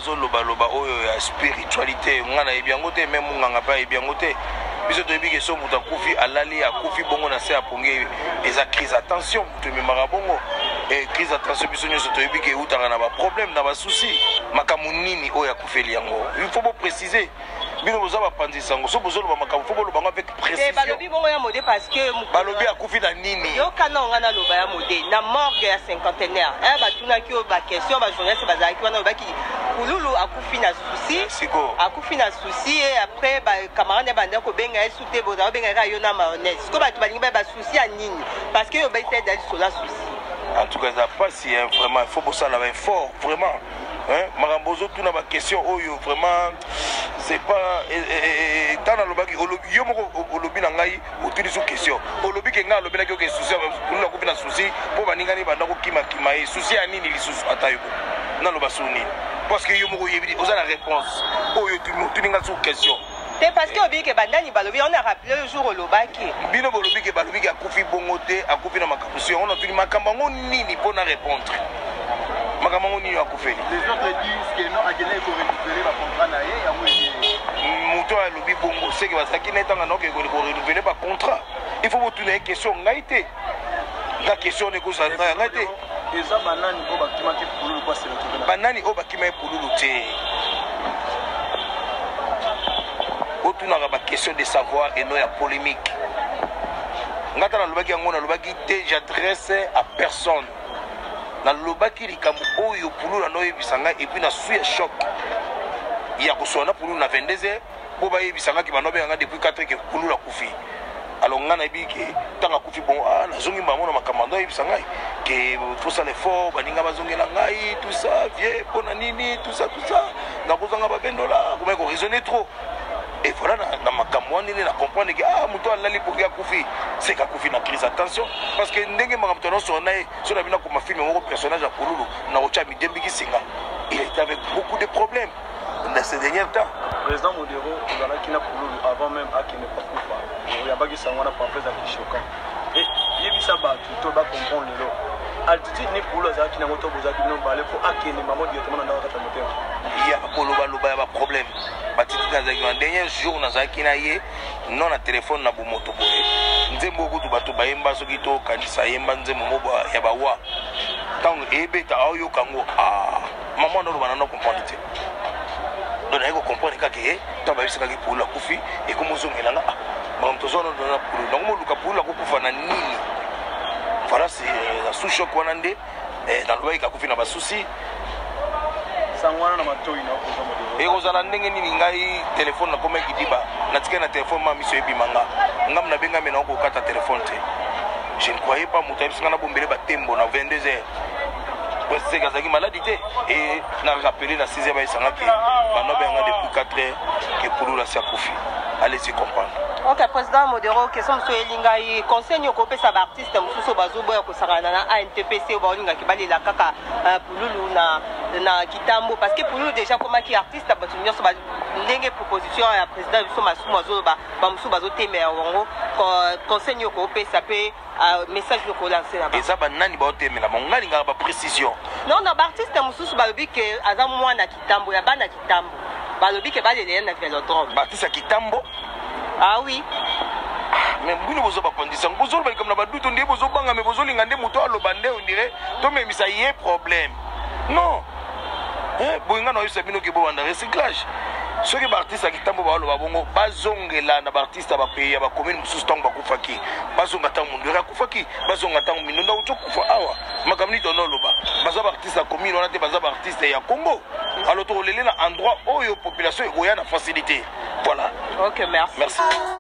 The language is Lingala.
bazoloba loba oyo ya spiritualité ngana ebiango te même nganga pa ebiango te biso toyebi ke so moto akufi alali akufi bongo na se aponge eza crise attention moto ememaka bongo crise attention biso nyonso toyebi ke eutaka na baproblème na basusi makambo nini oyo akufeli yango il faut bopréciser bino boza bapanzisa yango so bozoloba makambo fo boloba yango avec précision balobi bongo ya mode parce que balobi akufi na nini yokana onga na loba ya mode na morgue ya cinquantenaire batunaki oyo baquestion bajournaliste bazalaki wana olobaki kululu akufi na susi akufi na susi et après bacamarade banda kobenga ye sute boza babengaka yo na mayonnaise siko bato balingi basusi ya nini parce que yobai te dali sola susi en tout cas ça passe vraiment il faut bosala ba fort vraiment makambo ozotuna baquestion oyo vraiment c'est pas tant alobaki yo moko olobi na ngai otuni so question olobi ke ngai alobelaki oke susi kululu akufi na susi mpo baningani banda kokima ye susi ya nini lisusu ata yo naloba so nini parce que yo moko yebi oza na réponse oyo tuninga so question c'est parce que obi ke bandani balobi on a rappelé le jour olobaki bino bolobi ke balobi ke akufi bongo te akufi na makambo so on a tuni makambo ngo nini pour na répondre makambo ngo nini akufeli les autres disent que non akene ko récupérer ba contrat na ye ya mwe moto alobi bongo c'est que basaki na tanga noke ko renouveler ba contrat il faut vous une question ngai te la question ne ko ça ngai te eza banani o bakimaki pululu kwa sele to banani o bakimaki pululu te otunaka ba question de savoir et non ya polémique ngata na lobaki yango na lobaki te j'adresse à personne na lobaki likambo oyo pululu na oyebisa ngai et puis na su ya choc ya kosona pululu na 22h po bayebisa ngai bano benga depuis 4 que pululu akufi alors ngana ebiki tanga kufi bon nazongi mamona makamando oyebisa ngai que faut ça l'effort baninga bazongela ngai tout ça vieux pona nini tout ça na kozanga ba bendola comment ko raisonner trop et voilà na makambo wana na comprendre que muto alali pour ya kufi c'est ka kufi na crise attention parce que ndenge makambo no sona so na bina ko ma film moko personnage ya pululu na ocha midembi kisinga il était avec beaucoup de problèmes dans ces derniers temps président Modero ozalaki na pululu avant même akene pas kufa oyabakisa wana parfait za kishoka et yebisa bato to ba comprendre lelo altitude ni pululu azalaki na moto bozaki no bale pour akene mamo directement na kata motema il y a koloba loba ba problème batiti nazaki na dernier jour nazaki na ye non na téléphone na bomoto boye nzembo okutu bato bayemba soki to kanisa yemba nzembo mobo ya bawa tango ebeta ayo kango maman no banana comprendre te donc il faut comprendre que tu vas essayer de pour la kufi et comme vous avez là bon tout ça on a pour donc moi le pour la kufa na nini voilà c'est la sous choc on ande dans le way ka kufi na ba souci sangwana na matoi na ko zomo et vous allez ndenge nini ngai téléphone na comme kidiba na tika na téléphone ma miso ebimanga ngam na benga mena ko kata téléphone te je ne croyais pas muta bisanga na bombele ba tembo na 22h c'est Kazaki maladie et n'a rappelé la 6e baisangaki banobenga depuis 4 heures que pour la sakofi allez-y comprendre. OK président Modero question so elingai conseil nyoko pesa ba artiste mususu bazoboya ko sarana na ANTPC ba olinga kibalela kaka pululu na kitambo parce que pululu déjà comme qui artiste ba tunyoso ba ndenge proposition ya président biso masumu azoba ba mususu bazotemela wango conseil nyoko pesa pe message nyoko lancer na ba eza banani ba otemela mongali ngaka ba précision non ba artiste mususu balobi ke aza mwana kitambo ya bana kitambo balobi ke balele na velodrome ba artiste kitambo. Ah oui. Mais vous vous avez condition. Vous avez comme la badoute, on dit vous avez banga, mais vous avez ngandé mouton à l'obandé, on dirait. Toi même ça y est problème. Non. Vous avez eu sabino qui boit dans recyclage. Ceux qui artistes qui tambo ba lo babongo bazongela na artiste ba pays ba commune mususu tango ba kufaki. Bazonga tango mundira kufaki, bazonga tango minonda ucho kufa awa. Makamni to no loba. Baza artiste commune on a te baza artiste ya Congo. Alors to lele na endroit où yo population est na facilité. Voilà. OK, merci. Merci.